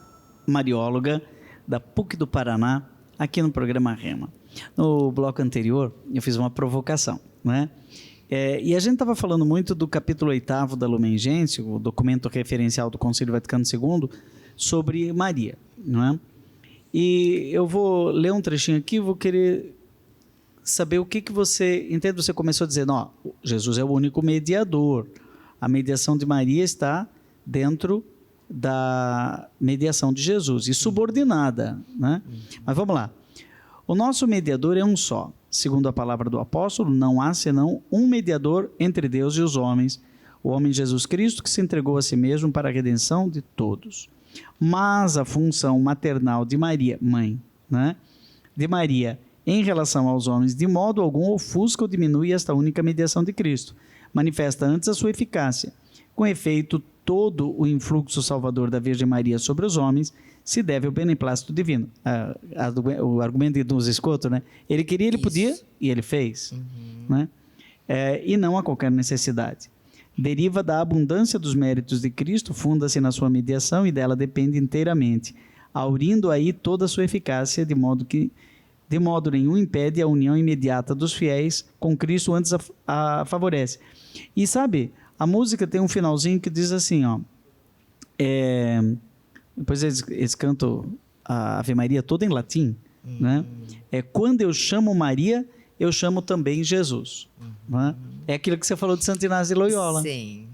marióloga da PUC do Paraná, aqui no programa Rema. No bloco anterior, eu fiz uma provocação, né? E a gente estava falando muito do capítulo 8º da Lumen Gentium, o documento referencial do Concílio Vaticano II, sobre Maria, não é? E eu vou ler um trechinho aqui, vou querer saber o que você... Entende? Você começou dizendo, ó, Jesus é o único mediador. A mediação de Maria está dentro da mediação de Jesus e subordinada, né? Mas vamos lá. O nosso mediador é um só. Segundo a palavra do apóstolo, não há senão um mediador entre Deus e os homens, o homem Jesus Cristo, que se entregou a si mesmo para a redenção de todos. Mas a função maternal de Maria, mãe, né, de Maria, em relação aos homens, de modo algum ofusca ou diminui esta única mediação de Cristo. Manifesta antes a sua eficácia. Com efeito, todo o influxo salvador da Virgem Maria sobre os homens se deve ao beneplácito divino. O argumento de Duns Scoto, né? Ele queria, ele podia, e ele fez. Né? E não a qualquer necessidade. Deriva da abundância dos méritos de Cristo, funda-se na sua mediação e dela depende inteiramente, aurindo aí toda a sua eficácia, de modo nenhum impede a união imediata dos fiéis com Cristo, antes a favorece. E sabe, a música tem um finalzinho que diz assim, ó, depois eles cantam a Ave Maria toda em latim, né? Quando eu chamo Maria, eu chamo também Jesus. Né? É aquilo que você falou de Santo Inácio de Loyola.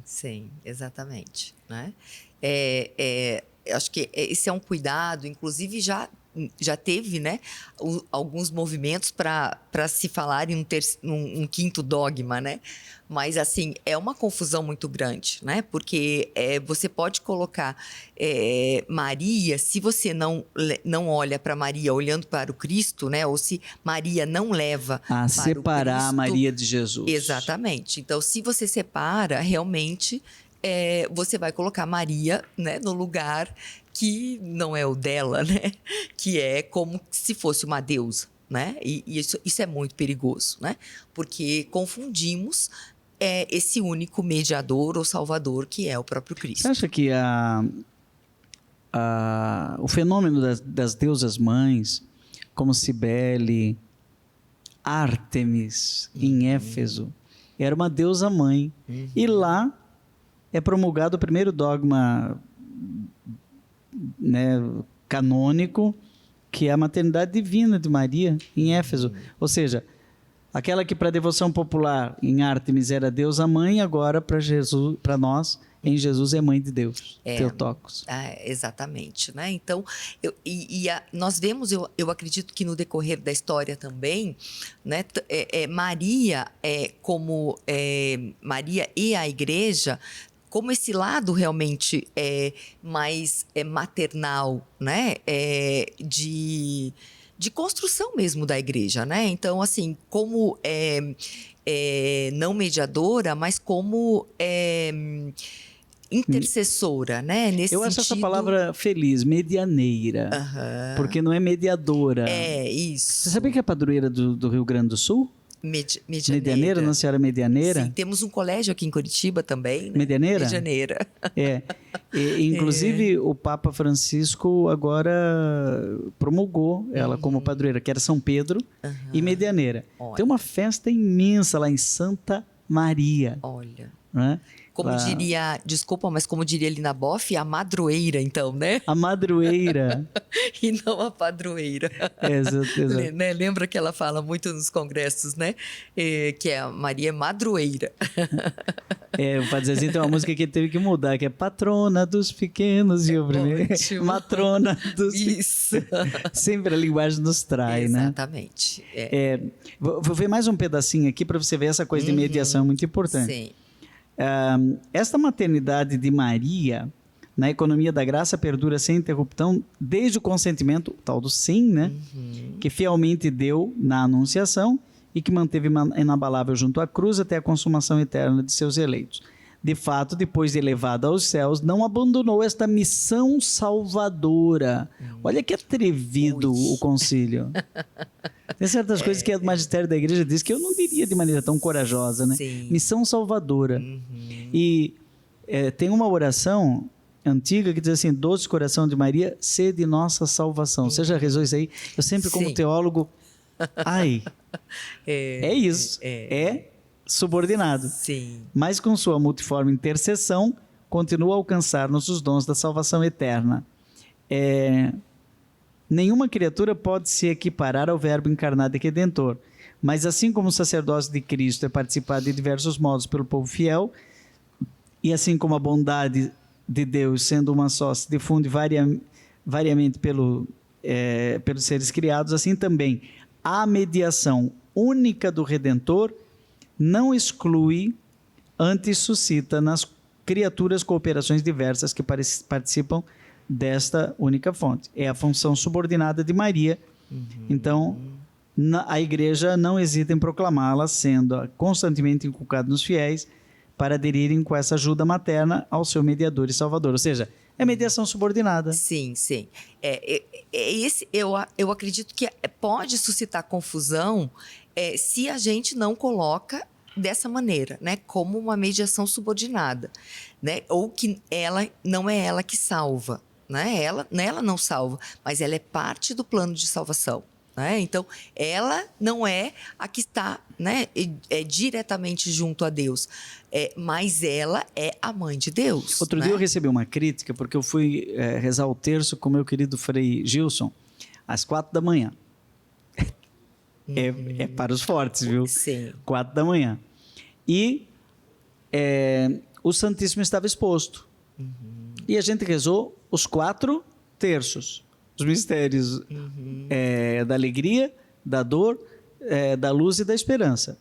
Sim, exatamente. Né? Acho que esse é um cuidado, inclusive já teve, né, alguns movimentos para se falar em um quinto dogma, né? Mas, assim, é uma confusão muito grande, né? Porque você pode colocar Maria, se você não olha para Maria olhando para o Cristo, né? Ou se Maria não leva a separar a Maria de Jesus. Exatamente. Então, se você separa, realmente, você vai colocar Maria, né, no lugar que não é o dela, né? Que é como se fosse uma deusa, né? E isso é muito perigoso, né? Porque confundimos esse único mediador ou salvador que é o próprio Cristo. Você acha que o fenômeno das deusas mães, como Cibele, Ártemis, em Éfeso, era uma deusa mãe. E lá é promulgado o primeiro dogma, né, canônico, que é a maternidade divina de Maria, em Éfeso. Ou seja, aquela que para a devoção popular em Ártemis era deusa mãe, agora para Jesus, para nós, em Jesus é mãe de Deus, Theotokos. Exatamente, né? Então, nós vemos, eu acredito que no decorrer da história também, né, Maria Maria e a Igreja, como esse lado realmente mais maternal, né, de construção mesmo da igreja, né? Então, assim, como não mediadora, mas como intercessora, né? Nesse Eu acho sentido... essa palavra feliz, medianeira, porque não é mediadora. Isso. Você sabia que é padroeira do Rio Grande do Sul? Medianeira, Nossa Senhora Medianeira. Sim, temos um colégio aqui em Curitiba também, né? Medianeira? Medianeira. Inclusive, o Papa Francisco agora promulgou ela como padroeira, que era São Pedro e Medianeira. Olha. Tem uma festa imensa lá em Santa Maria. Olha. Né? Como diria, desculpa, mas como diria ali na Boff, a madroeira, então, né? A madroeira. E não a padroeira. Exato. Né? Lembra que ela fala muito nos congressos, né? Que a Maria é madroeira. O Padre Zezinho tem uma música que ele teve que mudar, que é patrona dos pequenos e oprimidos. Matrona dos Isso. Sempre a linguagem nos trai, Exatamente. né? Vou ver mais um pedacinho aqui para você ver essa coisa de mediação muito importante. Sim. Esta maternidade de Maria na economia da graça perdura sem interrupção desde o consentimento, tal do sim, né? Que fielmente deu na anunciação e que manteve inabalável junto à cruz até a consumação eterna de seus eleitos. de fato, depois de elevada aos céus, não abandonou esta missão salvadora. Olha que atrevido o concílio. Tem certas coisas que o magistério da igreja diz que eu não diria de maneira tão corajosa, né? Sim. Missão salvadora. E tem uma oração antiga que diz assim: doce coração de Maria, sede nossa salvação. Você já rezou isso aí? Eu sempre, como Sim. teólogo, é isso. É subordinado. Sim. Mas com sua multiforme intercessão, continua a alcançar-nos os dons da salvação eterna. Nenhuma criatura pode se equiparar ao Verbo encarnado e redentor, mas assim como o sacerdócio de Cristo é participado de diversos modos pelo povo fiel, e assim como a bondade de Deus, sendo uma só, se difunde variamente pelos seres criados, assim também a mediação única do Redentor não exclui, antes suscita nas criaturas cooperações diversas que participam desta única fonte. É a função subordinada de Maria. Então, a igreja não hesita em proclamá-la, sendo constantemente inculcada nos fiéis para aderirem com essa ajuda materna ao seu mediador e salvador. Ou seja, é mediação subordinada. Sim, sim. Eu acredito que pode suscitar confusão se a gente não coloca dessa maneira, né, como uma mediação subordinada, né, ou que não é ela que salva, né, ela não salva, mas ela é parte do plano de salvação, né, então ela não é a que está, né, diretamente junto a Deus, mas ela é a mãe de Deus. Outro dia eu recebi uma crítica porque eu fui rezar o terço com meu querido Frei Gilson às 4 da manhã. É para os fortes, viu? Sim. 4 da manhã. E o Santíssimo estava exposto. E a gente rezou os 4 terços. Os mistérios da alegria, da dor, da luz e da esperança.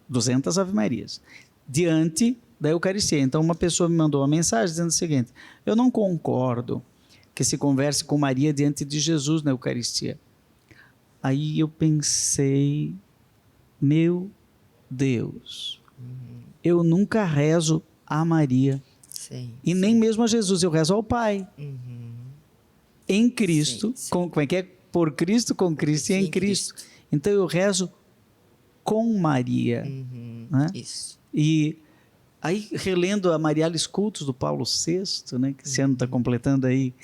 200 Ave-Marias. Diante da Eucaristia. Então, uma pessoa me mandou uma mensagem dizendo o seguinte: eu não concordo que se converse com Maria diante de Jesus na Eucaristia. Aí eu pensei, meu Deus, eu nunca rezo a Maria. Sim, e nem mesmo a Jesus, eu rezo ao Pai. Em Cristo, sim. como é que é? Por Cristo, com Cristo e em Cristo. Então eu rezo com Maria. Né? Isso. E aí, relendo a Marialis Cultus do Paulo VI, né, que esse ano está completando aí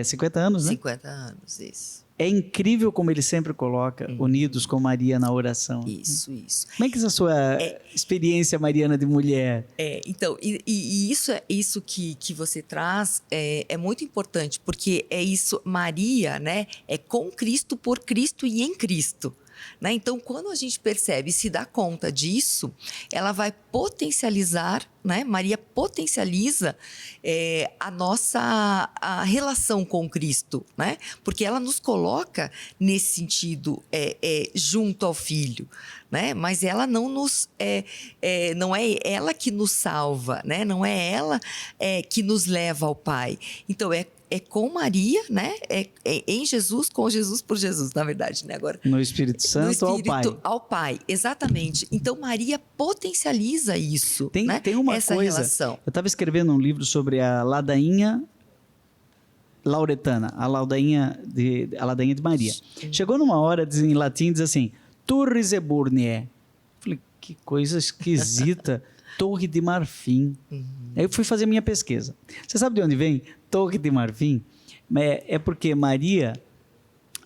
50 anos, né? 50 anos, isso. É incrível como ele sempre coloca unidos com Maria na oração. Isso. Como é que é a sua experiência mariana de mulher? Então, isso que você traz é muito importante, porque é isso, Maria, né, é com Cristo, por Cristo e em Cristo. Né? Então, quando a gente percebe e se dá conta disso, ela vai potencializar, né? Maria potencializa a relação com Cristo, né? Porque ela nos coloca nesse sentido junto ao Filho, né? Mas ela não não é ela que nos salva, né? Não é ela que nos leva ao Pai. Então, é com Maria, né? Em Jesus, com Jesus, por Jesus, na verdade, né? Agora, no Espírito Santo, ao Pai, exatamente. Então, Maria potencializa isso, né? Tem uma essa coisa, relação. eu estava escrevendo um livro sobre a ladainha lauretana, a ladainha de Maria. Chegou numa hora, em latim, diz assim, Turris Eburniae. Falei, que coisa esquisita, Torre de Marfim. Aí eu fui fazer minha pesquisa. Você sabe de onde vem Torre de Marfim? É porque Maria,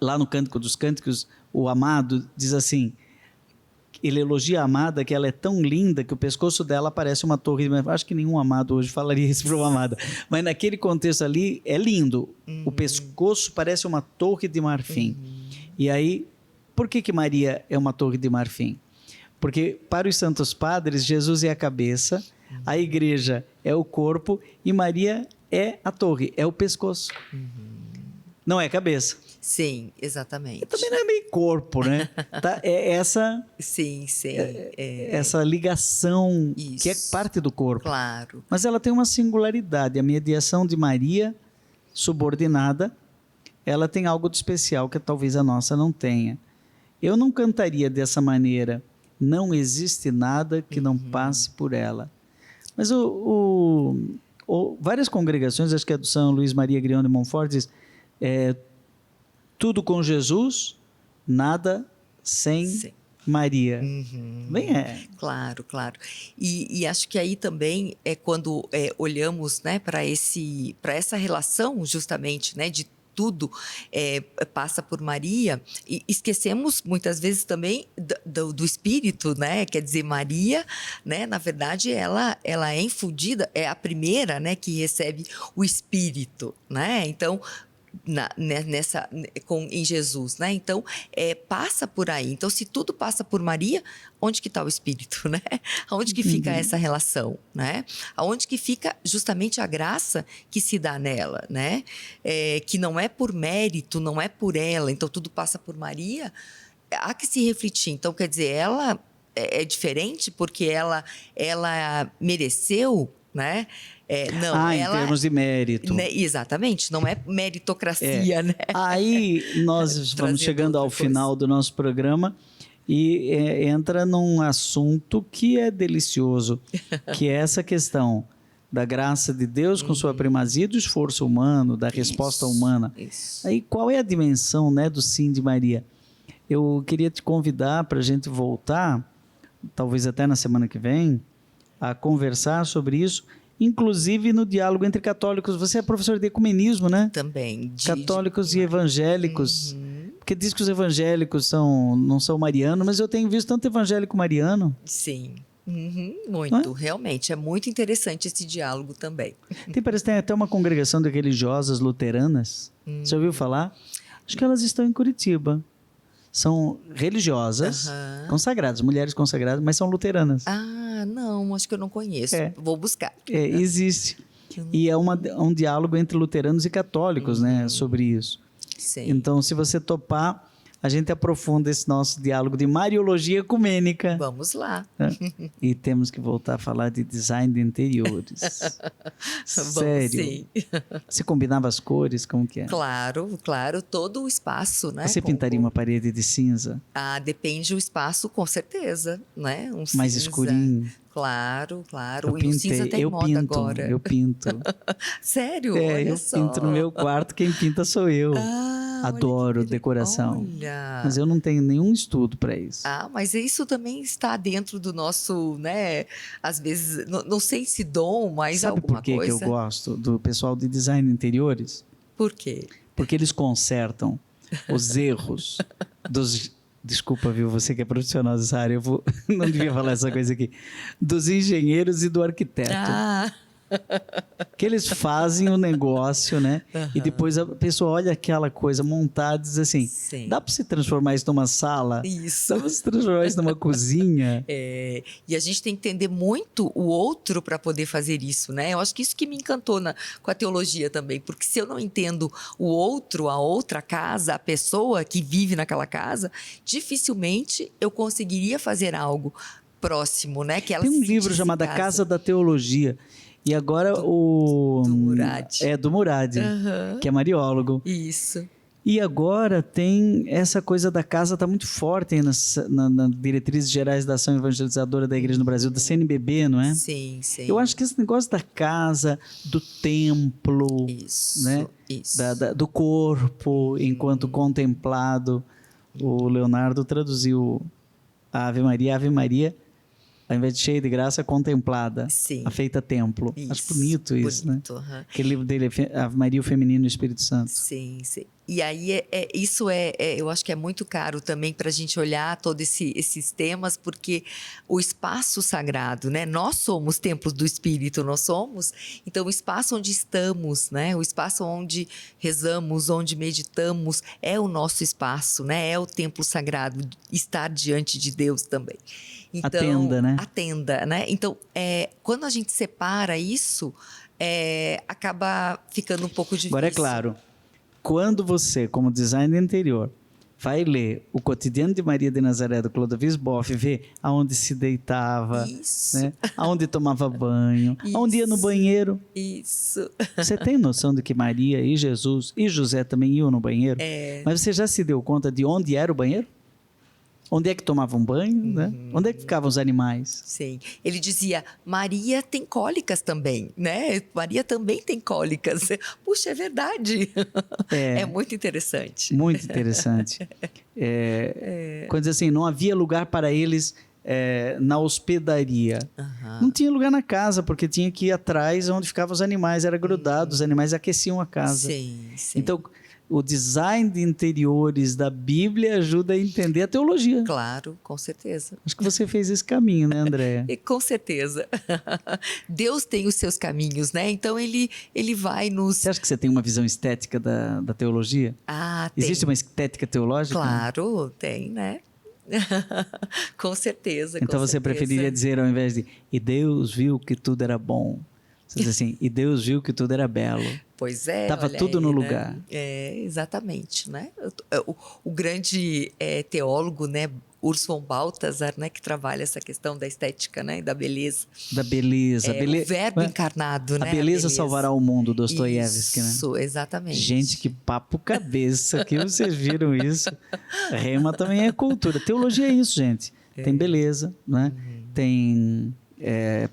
lá no Cântico dos Cânticos, o amado diz assim, ele elogia a amada que ela é tão linda que o pescoço dela parece uma torre de marfim. Acho que nenhum amado hoje falaria isso para uma amada. Mas naquele contexto ali é lindo. O pescoço parece uma torre de marfim. E aí, por que Maria é uma torre de marfim? Porque para os santos padres, Jesus é a cabeça, a igreja é o corpo e Maria é a torre, é o pescoço. Não é a cabeça. Sim, exatamente. Também não é meio corpo, né? Tá? É essa... Sim. Essa ligação Isso. que é parte do corpo. Claro. Mas ela tem uma singularidade. A mediação de Maria, subordinada, ela tem algo de especial que talvez a nossa não tenha. Eu não cantaria dessa maneira. Não existe nada que não passe por ela. Mas várias congregações, acho que é do São Luís Maria Grião de Montfort, diz, tudo com Jesus, nada sem Sim. Maria. Bem, Claro, claro. E acho que aí também é quando olhamos, né, para essa relação justamente, né, de tudo passa por Maria, e esquecemos muitas vezes também do Espírito, né? Quer dizer, Maria, né? Na verdade, ela é infundida, é a primeira, né, que recebe o Espírito, né? Então, em Jesus, né? Então, passa por aí. Então, se tudo passa por Maria, onde que está o Espírito, né? Aonde que fica essa relação, né? Aonde que fica justamente a graça que se dá nela, né? Que não é por mérito, não é por ela. Então, tudo passa por Maria. Há que se refletir. Então, quer dizer, ela é diferente porque ela mereceu, né? Não, em termos de mérito. Né, exatamente, não é meritocracia, né? Aí nós vamos chegando ao final do nosso programa e entra num assunto que é delicioso, que é essa questão da graça de Deus com sua primazia, do esforço humano, da resposta humana. Isso. Aí qual é a dimensão, né, do sim de Maria? Eu queria te convidar para a gente voltar, talvez até na semana que vem, a conversar sobre isso, inclusive no diálogo entre católicos. Você é professor de ecumenismo, né? Também. Católicos e evangélicos. Porque diz que os evangélicos não são marianos, mas eu tenho visto tanto evangélico mariano. Sim. Muito, realmente. É muito interessante esse diálogo também. Parece que tem até uma congregação de religiosas luteranas. Você já ouviu falar? Acho que elas estão em Curitiba. São religiosas, consagradas, mulheres consagradas, mas são luteranas. Ah, não, acho que eu não conheço. Vou buscar. Existe. E é um diálogo entre luteranos e católicos, né, sobre isso. Sim. Então, se você topar, a gente aprofunda esse nosso diálogo de Mariologia Ecumênica. Vamos lá. E temos que voltar a falar de design de interiores. Sério? Sim. Você combinava as cores? Como que é? Claro, todo o espaço, né? Você pintaria uma parede de cinza? Depende do espaço, com certeza, né? Um mais cinza. Escurinho? Claro. Eu pintei, o cinza tem moda agora. Eu pinto. Sério? Olha só. Pinto no meu quarto, quem pinta sou eu. Adoro decoração. Olha. Mas eu não tenho nenhum estudo para isso. Mas isso também está dentro do nosso, né? Às vezes, não sei se dom, mas sabe alguma por que eu gosto do pessoal de design de interiores? Por quê? Porque eles consertam os erros dos... Desculpa, viu? Você que é profissional dessa área, não devia falar essa coisa aqui. Dos engenheiros e do arquiteto. Que eles fazem o negócio, né? E depois a pessoa olha aquela coisa montada e diz assim, dá para se transformar isso numa sala? Isso. Dá para se transformar isso numa cozinha? E a gente tem que entender muito o outro para poder fazer isso, né? Eu acho que isso que me encantou com a teologia também, porque se eu não entendo o outro, a outra casa, a pessoa que vive naquela casa, dificilmente eu conseguiria fazer algo próximo, né? Que ela tem um livro chamado A Casa da Teologia. E agora do Murad. Do Murad, que é mariólogo. Isso. E agora tem essa coisa da casa, está muito forte aí nas diretrizes gerais da ação evangelizadora da Igreja no Brasil, da CNBB, não é? Sim. Eu acho que esse negócio da casa, do templo, isso, né? Isso. Do corpo enquanto contemplado. O Leonardo traduziu a Ave Maria, ao invés de cheia de graça, contemplada, a feita templo. Isso, acho bonito isso, né? Uhum. Aquele livro dele é Ave Maria, o Feminino e o Espírito Santo. Sim. E aí, isso eu acho que é muito caro também para a gente olhar todos esses temas, porque o espaço sagrado, né? Nós somos templos do Espírito, nós somos. Então, o espaço onde estamos, né? O espaço onde rezamos, onde meditamos, é o nosso espaço, né? É o templo sagrado, estar diante de Deus também. Então, a tenda, né? Então, quando a gente separa isso, acaba ficando um pouco difícil. Agora, é claro, quando você, como designer interior, vai ler o Cotidiano de Maria de Nazaré, do Clodovis Boff, vê aonde se deitava, né? Aonde tomava banho, aonde ia no banheiro. Isso. Você tem noção de que Maria e Jesus e José também iam no banheiro? Mas você já se deu conta de onde era o banheiro? Onde é que tomavam banho, né? Onde é que ficavam os animais? Sim. Ele dizia, Maria tem cólicas também, né? Maria também tem cólicas. Puxa, é verdade. É muito interessante. Muito interessante. Quando diz assim, não havia lugar para eles na hospedaria. Não tinha lugar na casa, porque tinha que ir atrás onde ficavam os animais, era grudado, os animais aqueciam a casa. Sim, sim. Então, o design de interiores da Bíblia ajuda a entender a teologia. Claro, com certeza. Acho que você fez esse caminho, né, Andréa? Com certeza. Deus tem os seus caminhos, né? Então, ele vai nos... Você acha que você tem uma visão estética da teologia? Tem. Existe uma estética teológica? Claro, tem, né? Com certeza. Então com você certeza. preferiria dizer, ao invés de "e Deus viu que tudo era bom", você diz assim, "e Deus viu que tudo era belo". Pois é. Estava tudo aí, no né? lugar. Exatamente, né? O grande teólogo, né, Urs von Balthasar, né, que trabalha essa questão da estética, né, e da beleza. Da beleza. O verbo encarnado, né? A beleza salvará o mundo, Dostoiévski, né? Isso, exatamente. Gente, que papo cabeça, que vocês viram isso. Rema também é cultura. Teologia é isso, gente. Tem beleza, né? Tem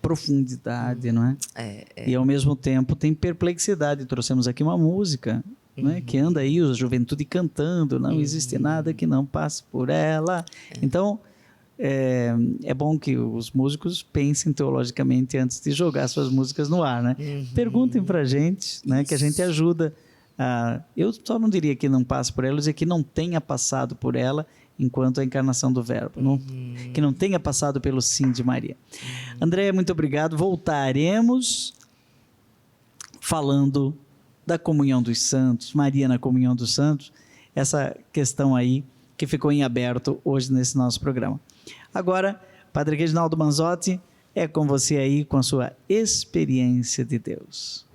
profundidade, não é? E ao mesmo tempo tem perplexidade. Trouxemos aqui uma música, né, que anda aí, a juventude cantando, não existe nada que não passe por ela. Então, é bom que os músicos pensem teologicamente antes de jogar suas músicas no ar, né? Perguntem pra gente, né, que a gente ajuda. Eu só não diria que não passe por ela, eu diria que não tenha passado por ela enquanto a encarnação do Verbo, que não tenha passado pelo sim de Maria. Andréa, muito obrigado. Voltaremos falando da comunhão dos santos, Maria na comunhão dos santos, essa questão aí que ficou em aberto hoje nesse nosso programa. Agora, Padre Reginaldo Manzotti, é com você aí com a sua experiência de Deus.